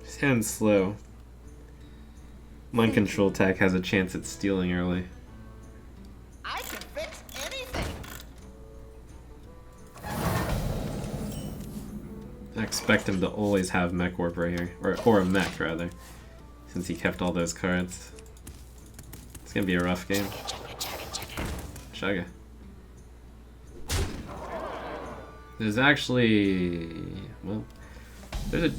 His hand's slow. Mind control tech has a chance at stealing early. I can fix anything. I expect him to always have Mech Warp right here. Or a Mech, rather. Since he kept all those cards. It's gonna be a rough game. Chugga. There's actually... well... there's a...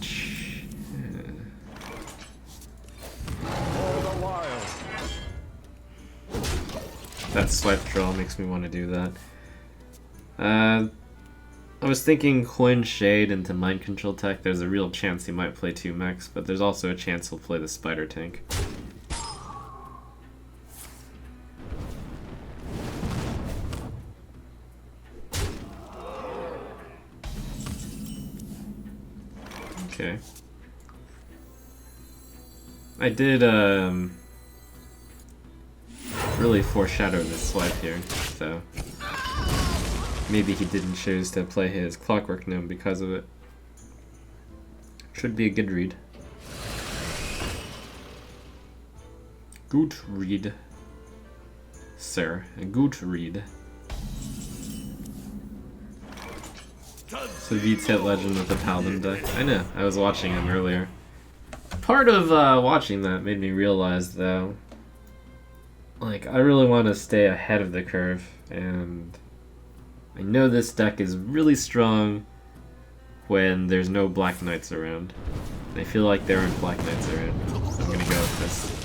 that swipe draw makes me want to do that. I was thinking coin Shade into Mind Control Tech. There's a real chance he might play 2 mechs, but there's also a chance he'll play the Spider Tank. Okay. I did really foreshadow this swipe here, so maybe he didn't choose to play his Clockwork Gnome because of it. Should be a good read. Good read, sir. A good read. So V's hit Legend with the Paladin deck. I know, I was watching him earlier. Part of watching that made me realize, though, like, I really want to stay ahead of the curve, and I know this deck is really strong when there's no Black Knights around. I feel like there aren't Black Knights around, so I'm gonna go with this.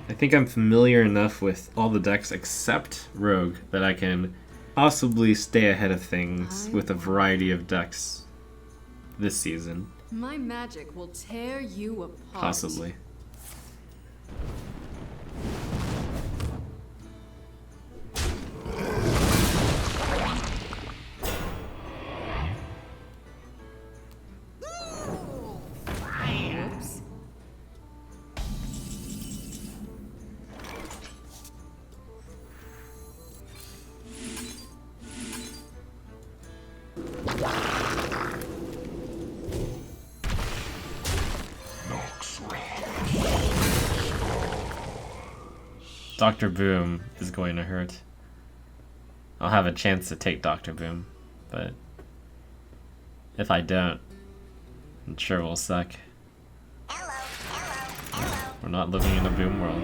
I think I'm familiar enough with all the decks except Rogue that I can possibly stay ahead of things with a variety of decks this season. My magic will tear you apart. Possibly. Whoops. Dr. Boom is going to hurt. I'll have a chance to take Dr. Boom, but if I don't, it sure will suck. We're not living in a boom world.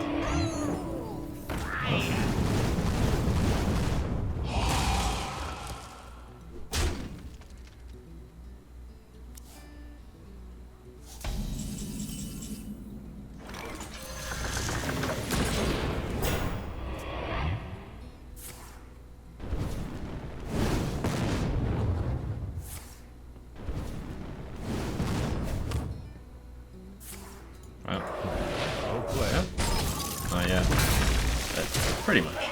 Pretty much.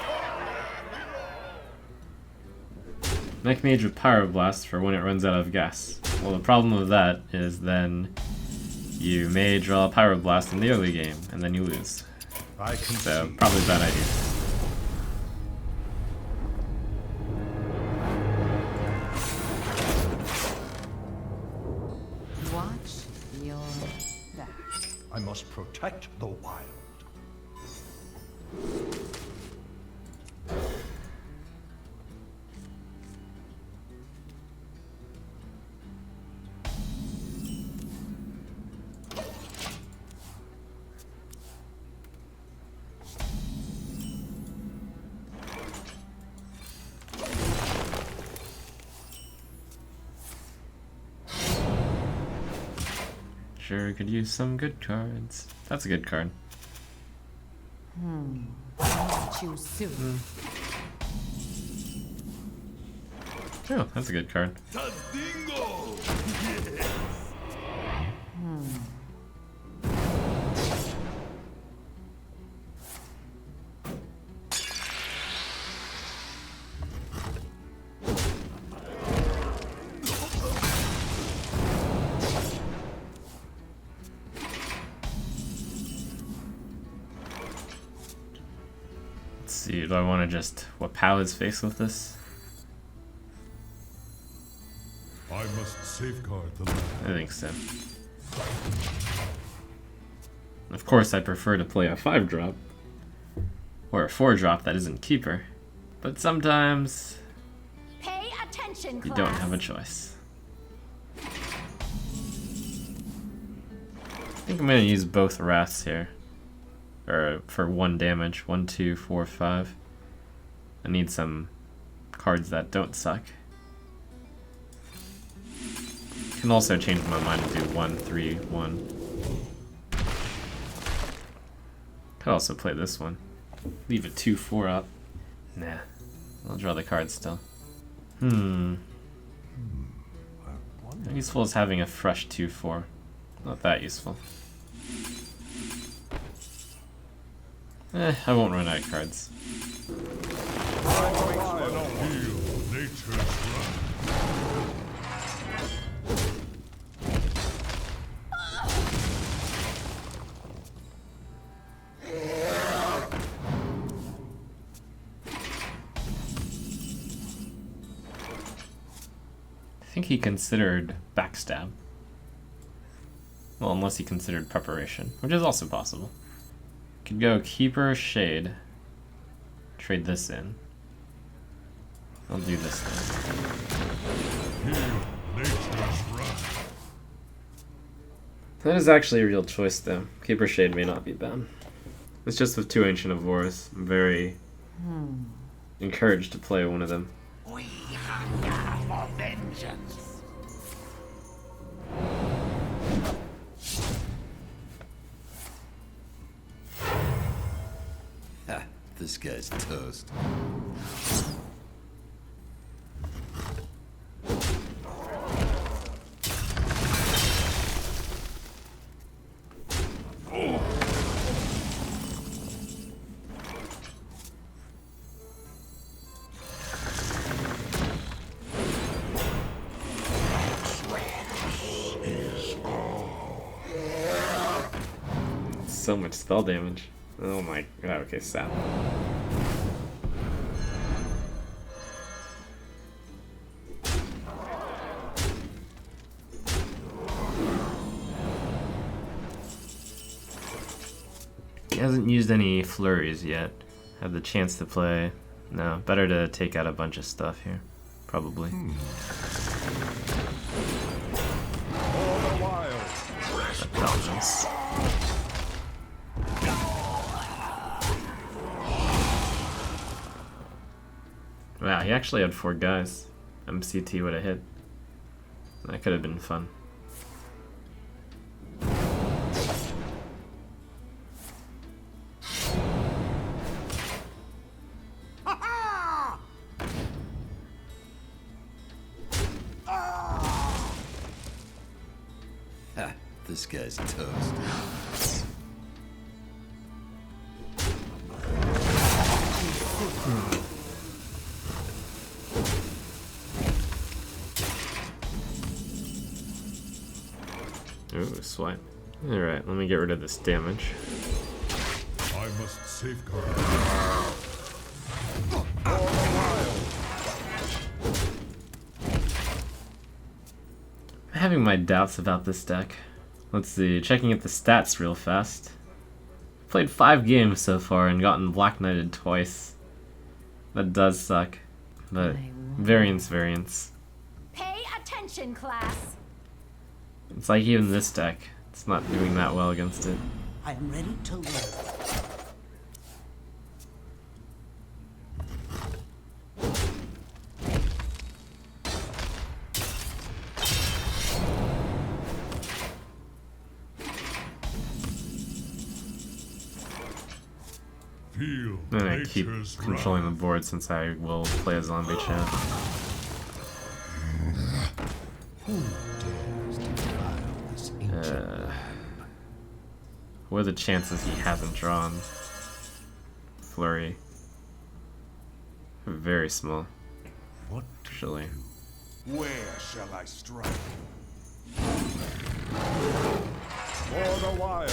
Mech Mage with Pyroblast for when it runs out of gas. Well, the problem with that is then you may draw a Pyroblast in the early game, and then you lose. So, probably a bad idea. Watch your back. I must protect the wild. Sure could use some good cards. That's a good card. Choose soon. Oh, that's a good card. see, do I want to just wow his face with this? I must safeguard the land. I think so. Of course, I prefer to play a 5-drop. Or a 4-drop that isn't Keeper. But sometimes Pay attention, you don't have a choice. I think I'm going to use both Wraths here. Or for 1 damage. 1, 2, 4, 5. I need some cards that don't suck. Can also change my mind and do 1, 3, 1. Could also play this one. Leave a 2-4 up. Nah. I'll draw the card still. How useful is having a fresh 2-4? Not that useful. I won't run out of cards. Nature's wrath. I think he considered backstab. Well, unless he considered preparation, which is also possible. Could go Keeper, Shade. Trade this in. I'll do this then. Nature's wrath. That is actually a real choice, though. Keeper Shade may not be bad. It's just with 2 Ancient of Wars. I'm very encouraged to play one of them. We hunger for vengeance. Ha, this guy's toast. So much spell damage. Oh my god, okay, sap. He hasn't used any flurries yet. Have the chance to play. No, better to take out a bunch of stuff here. Probably. Paladins. Wow, he actually had 4 guys. MCT would have hit. That could have been fun. Ha, this guy's toast. Ooh, swipe. Alright, let me get rid of this damage. I must safeguard. I'm having my doubts about this deck. Let's see, checking at the stats real fast. Played 5 games so far and gotten Black Knighted twice. That does suck. But variance. Pay attention, class. It's like even this deck, it's not doing that well against it. I am ready to learn. Feel I'm gonna keep nature's controlling the wrath. board since I will play a zombie chat. What are the chances he hasn't drawn Flurry? Very small, What actually. Where shall I strike? For the wild.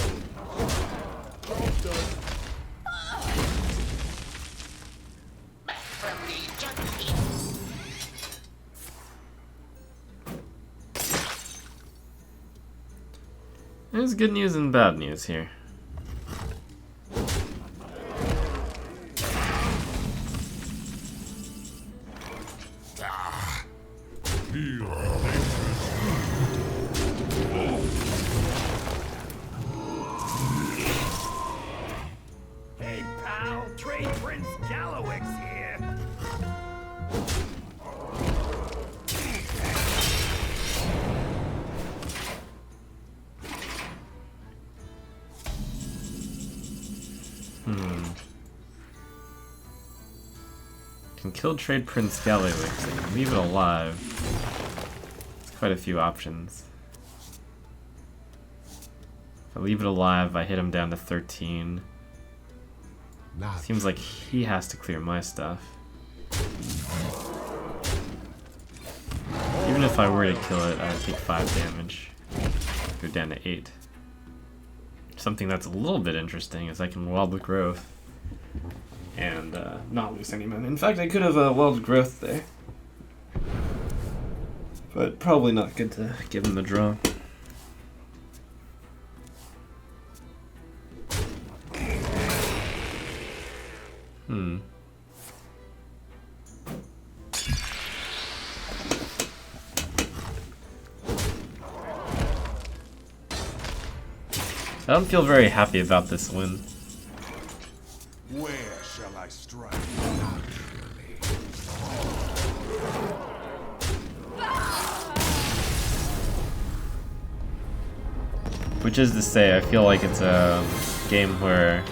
There's good news and bad news here. Feel Hey, pal, Trade Prince Gallowix here. Can kill Trade Prince Gallowix. I can leave it alive. There's quite a few options. If I leave it alive, I hit him down to 13. Seems like he has to clear my stuff. Even if I were to kill it, I would take 5 damage. Go down to 8. Something that's a little bit interesting is I can Wild Growth and not lose any mana. In fact, I could have Wild Growth there. But probably not good to give him the draw. I don't feel very happy about this win. Where shall I strike? Which is to say, I feel like it's a game where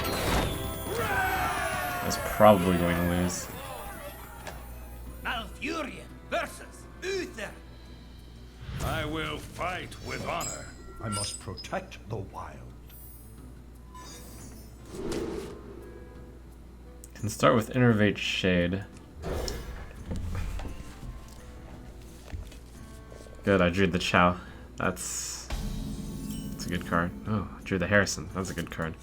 I was probably going to lose. Malfurion versus Uther. I will fight with honor. I must protect the wild. Can start with Innervate Shade. Good, I drew the Chow. That's a good card. Oh, I drew the Harrison. That's a good card.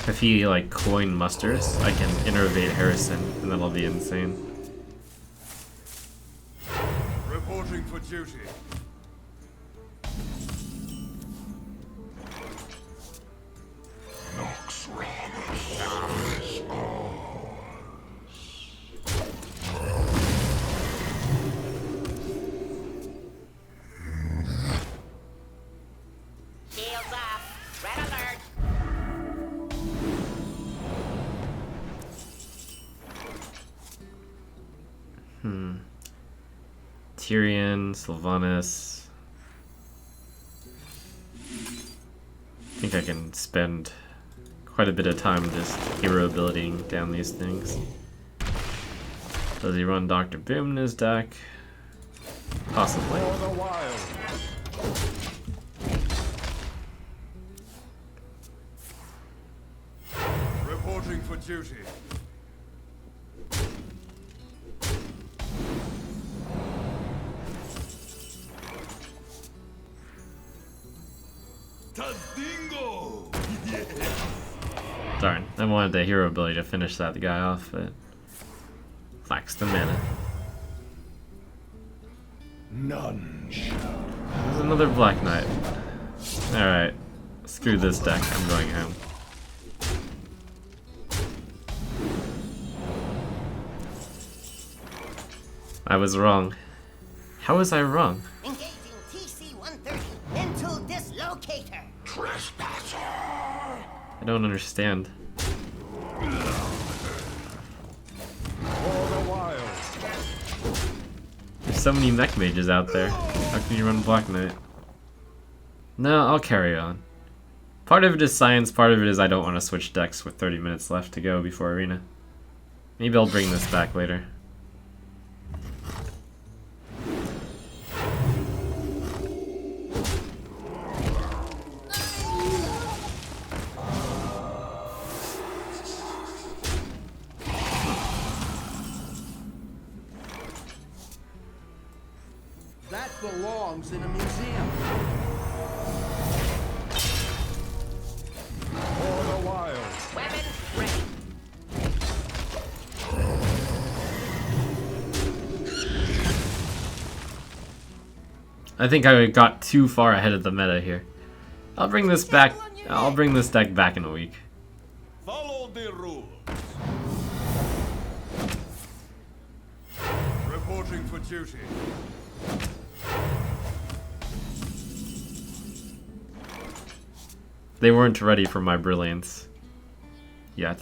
If he like coin musters, I can Innervate Harrison, and that'll be insane. Reporting for duty. Shields up. Red alert. Tyrion, Sylvanas. I think I can spend quite a bit of time just hero abilitying down these things. Does he run Dr. Boom in his deck? Possibly. Reporting for duty. Tazdingo! Darn, I wanted the hero ability to finish that guy off, but lacks the mana. None shall. There's another Black Knight. Alright, screw this deck, I'm going home. I was wrong. How was I wrong? Engaging TC-130 into dislocator. Trespasser. I don't understand. There's so many Mech Mages out there. How can you run Black Knight? No, I'll carry on. Part of it is science, part of it is I don't want to switch decks with 30 minutes left to go before Arena. Maybe I'll bring this back later. That belongs in a museum. For the wild. Weapon ready. I think I got too far ahead of the meta here. I'll bring this back. I'll bring this deck back in a week. Follow the rules. Reporting for duty. They weren't ready for my brilliance yet.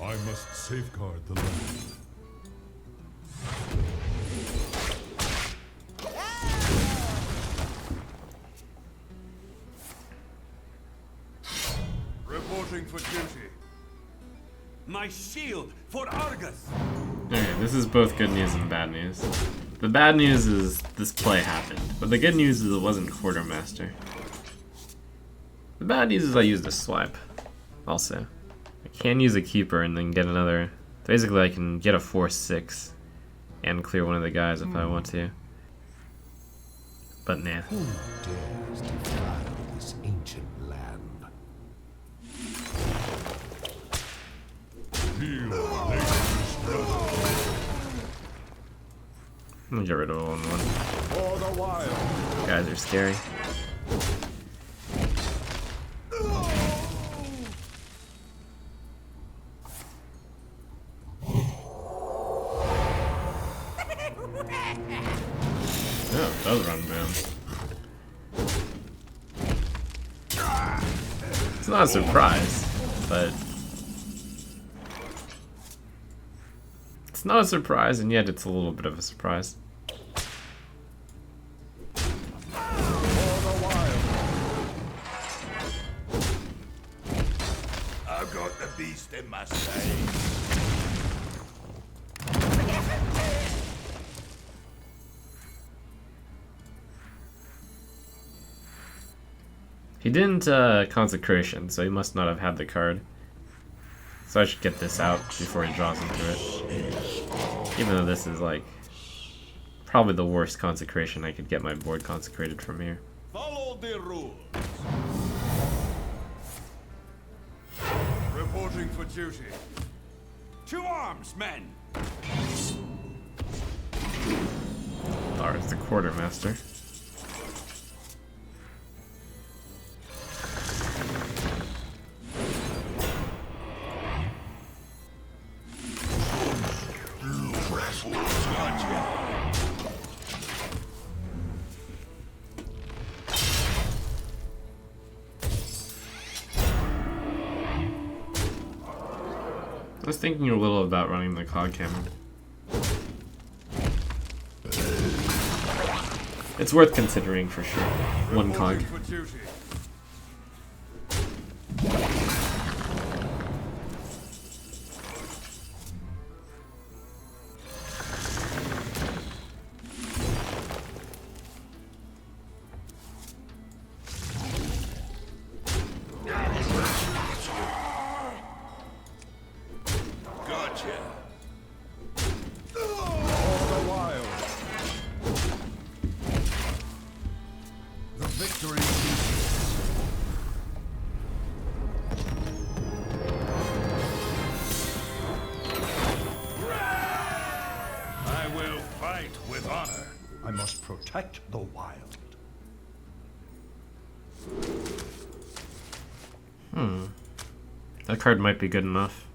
I must safeguard the land. Reporting for duty. My shield for Argus. Okay, this is both good news and bad news. The bad news is this play happened, but the good news is it wasn't Quartermaster. The bad news is I used a swipe. Also, I can use a keeper and then get another. Basically, I can get a 4/6 and clear one of the guys if I want to. But nah. Who dares defile this ancient land? I'm gonna get rid of 1/1. For the wild. Guys are scary. Oh, it does run boom. It's not a surprise, but it's not a surprise, and yet it's a little bit of a surprise. I've got the beast in my sight. He didn't consecration, so he must not have had the card. So I should get this out before he draws into it. Even though this is like probably the worst consecration I could get my board consecrated from here. Follow the rules. Reporting for duty. To arms, men. There's the Quartermaster. I was thinking a little about running the cog cannon. It's worth considering for sure. One cog. Reporting for duty. Gotcha. For the wild. The victory. I will fight with honor. I must protect the wild. That card might be good enough.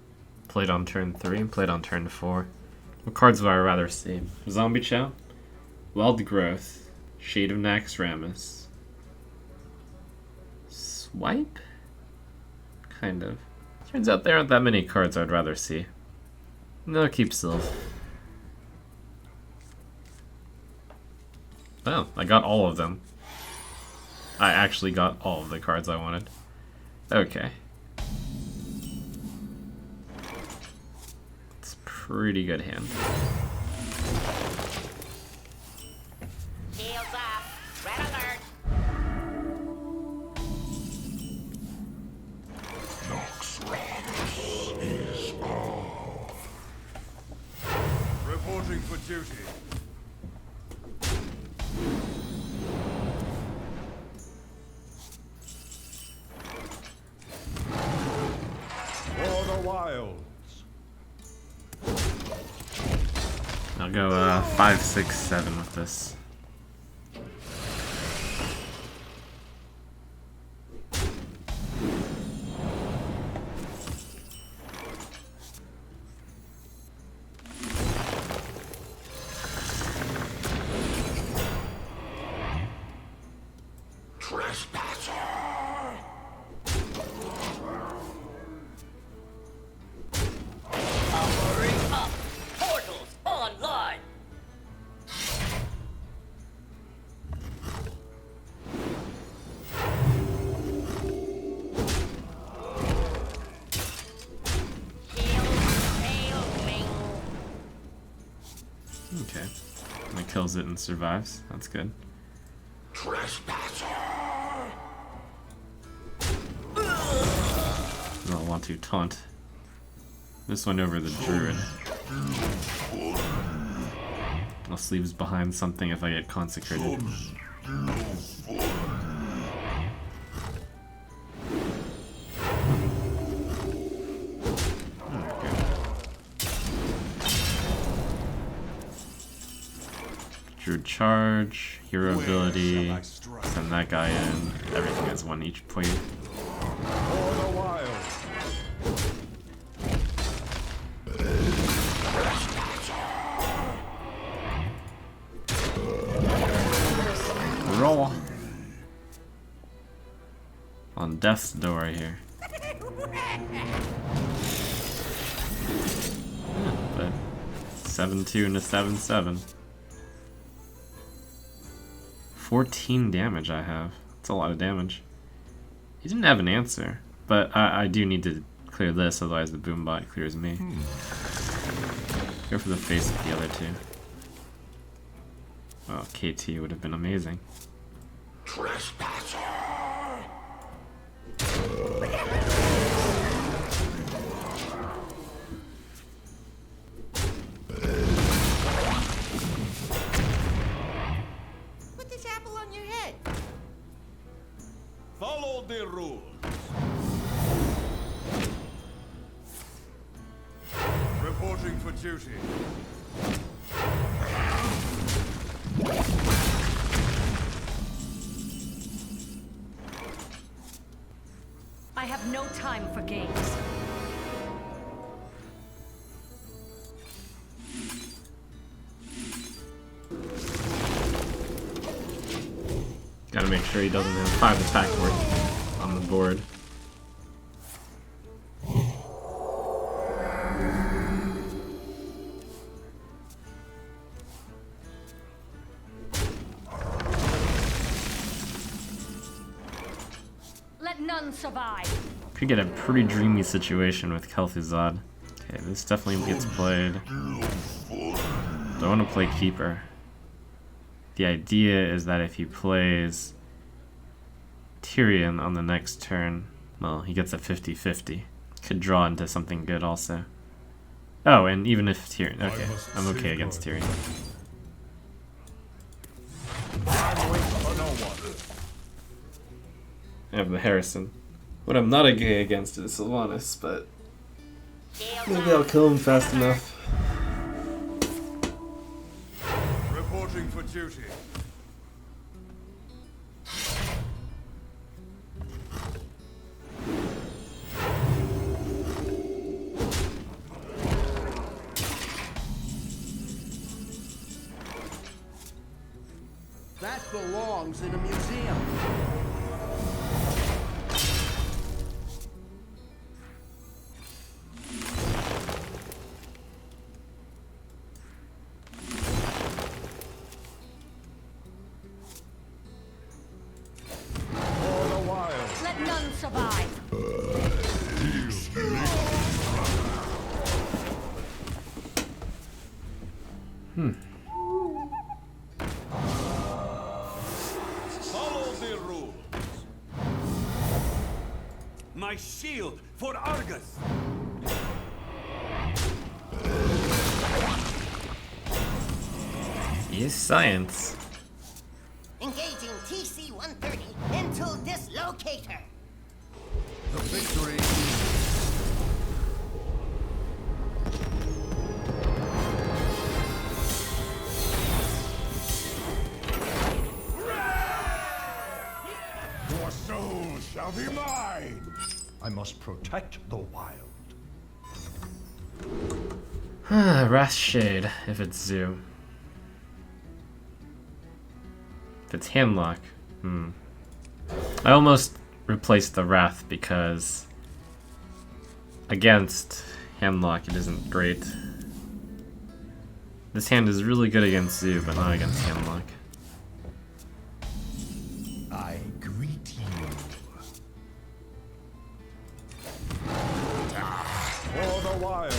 Played on turn 3 and played on turn 4. What cards would I rather see? Zombie Chow? Wild Growth. Shade of Naxxramas. Swipe? Kind of. Turns out there aren't that many cards I'd rather see. No, keep Sylve. Well, I got all of them. I actually got all of the cards I wanted. Okay. It's a pretty good hand. Shields off. Red alert. Reporting for duty. For the wilds. I'll go 5, 6, 7 with this. Okay. And it kills it and survives. That's good. Trespasser. I'll want to taunt this one over the Druid. I'll leaves behind something if I get consecrated. Druid charge, hero ability, send that guy in. Everything has one each point. Roll on death's door here. But 7-2 and a 7-7. 14 damage I have. That's a lot of damage. He didn't have an answer, but I do need to clear this, otherwise the boombot clears me. Go for the face of the other two. Oh, KT would have been amazing. Trespasser. Put this apple on your head. Follow the rules. Reporting for duty. I have no time for games. Gotta make sure he doesn't have 5 attack worth on the board. Let none survive. Could get a pretty dreamy situation with Kel'Thuzad. Okay, this definitely gets played. Don't want to play Keeper. The idea is that if he plays Tyrion on the next turn, well, he gets a 50-50. Could draw into something good also. Oh, and even if Tyrion... Okay, I'm okay against Tyrion. I have the Harrison. What I'm not okay against is Sylvanas, but maybe I'll kill him fast enough. Reporting for duty. That belongs in a museum. Let none survive. Follow the rules. My shield for Argus. Yes, science. Engaging TC-130 into dislocator. The victory. Your soul shall be mine. I must protect the wild. Wrath Shade, if it's Zoo. If it's Handlock, I almost replaced the Wrath because against Handlock it isn't great. This hand is really good against Zoo, but not against Handlock. I greet you. For the wild.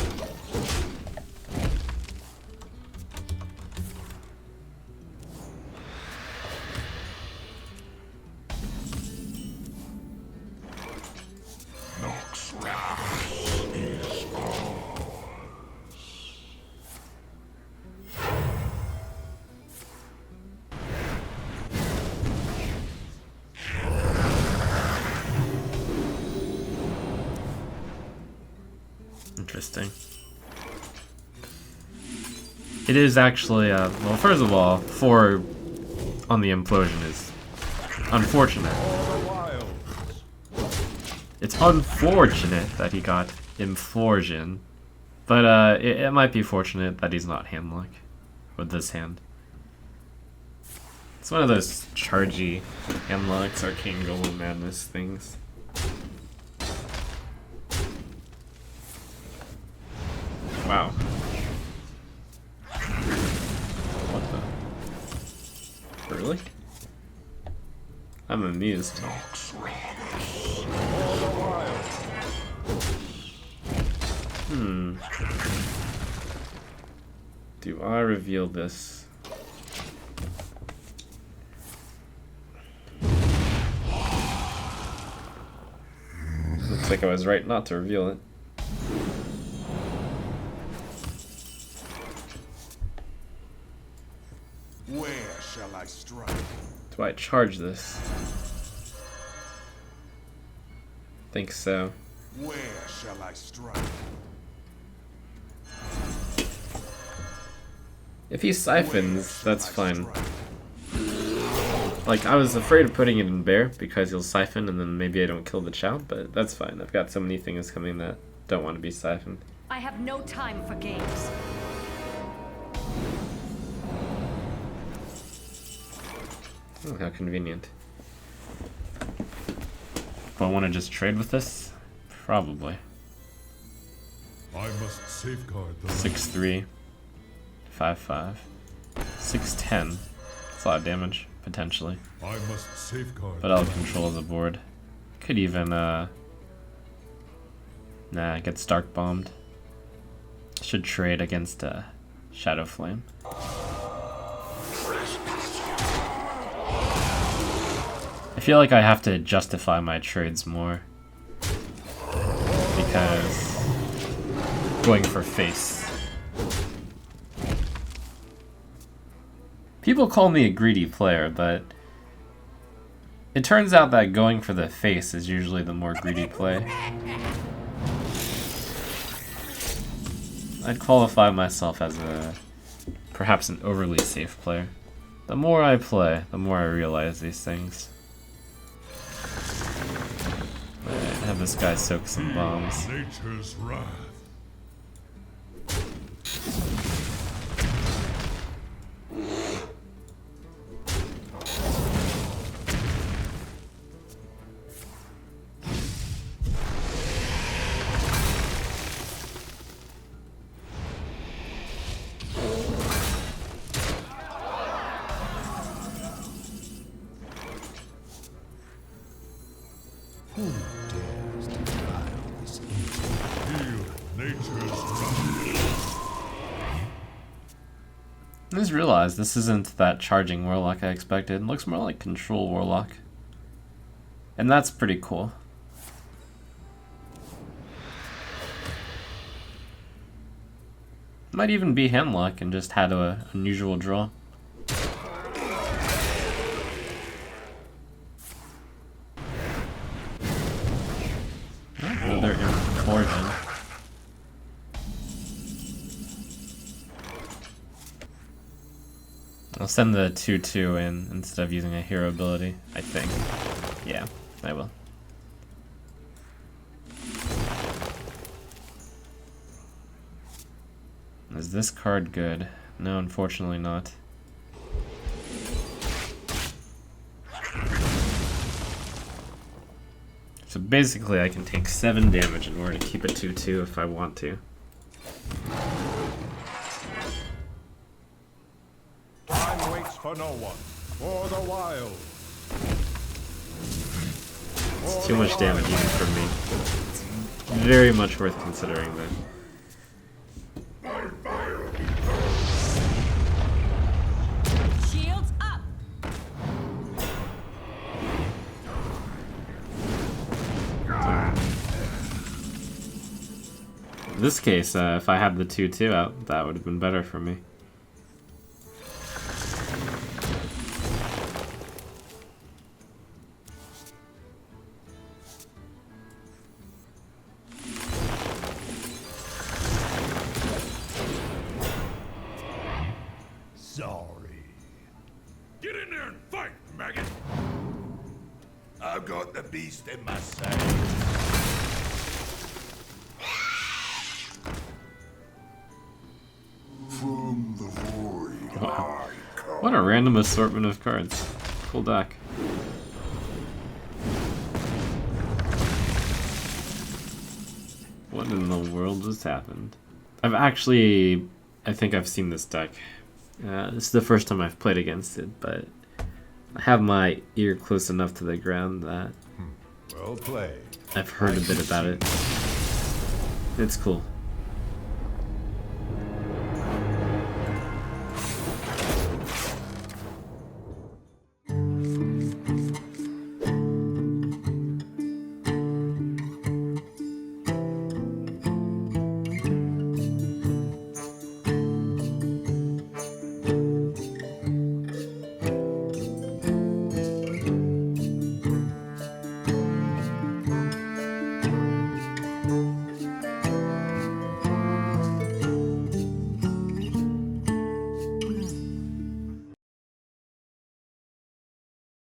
interesting. It is actually, well, first of all, 4 on the implosion is unfortunate. It's unfortunate that he got implosion, but it might be fortunate that he's not handlock with this hand. It's one of those chargy handlocks, arcane golem madness things. Wow. What the? Really? I'm amused. Do I reveal this? Looks like I was right not to reveal it. Where shall I strike? Do I charge this? Think so. Where shall I strike? If he siphons, that's fine. Like, I was afraid of putting it in bear because he'll siphon and then maybe I don't kill the chow, but that's fine. I've got so many things coming that don't want to be siphoned. I have no time for games. Oh, how convenient. Do I want to just trade with this? Probably. I must safeguard the 6-3. 5-5. 6-10. That's a lot of damage, potentially. I must safeguard. But I'll control the board. Could even, nah, get Stark bombed. Should trade against, Shadow Flame. I feel like I have to justify my trades more. Because going for face. People call me a greedy player, but it turns out that going for the face is usually the more greedy play. I'd qualify myself as perhaps an overly safe player. The more I play, the more I realize these things. Have this guy soak some bombs. Nature's wrath. Who dares defile this ancient? Feel nature's wrath. I just realized this isn't that charging Warlock I expected. It looks more like control Warlock. And that's pretty cool. Might even be handlock and just had a unusual draw. Another implosion. I'll send the 2/2 in instead of using a hero ability, I think. Yeah, I will. Is this card good? No, unfortunately not. So basically I can take 7 damage in order to keep it 2/2 if I want to. Time waits for no one. For the wild. It's too much damage even for me. It's very much worth considering though. Shields up! In this case, if I had the 2/2 out, that would have been better for me. sorry. Get in there and fight, maggot! I've got the beast in my sight. From the void, Wow. I come. What a random assortment of cards. Cool deck. What in the world just happened? I think I've seen this deck. This is the first time I've played against it, but I have my ear close enough to the ground that Well played. I've heard a bit about it. It's cool.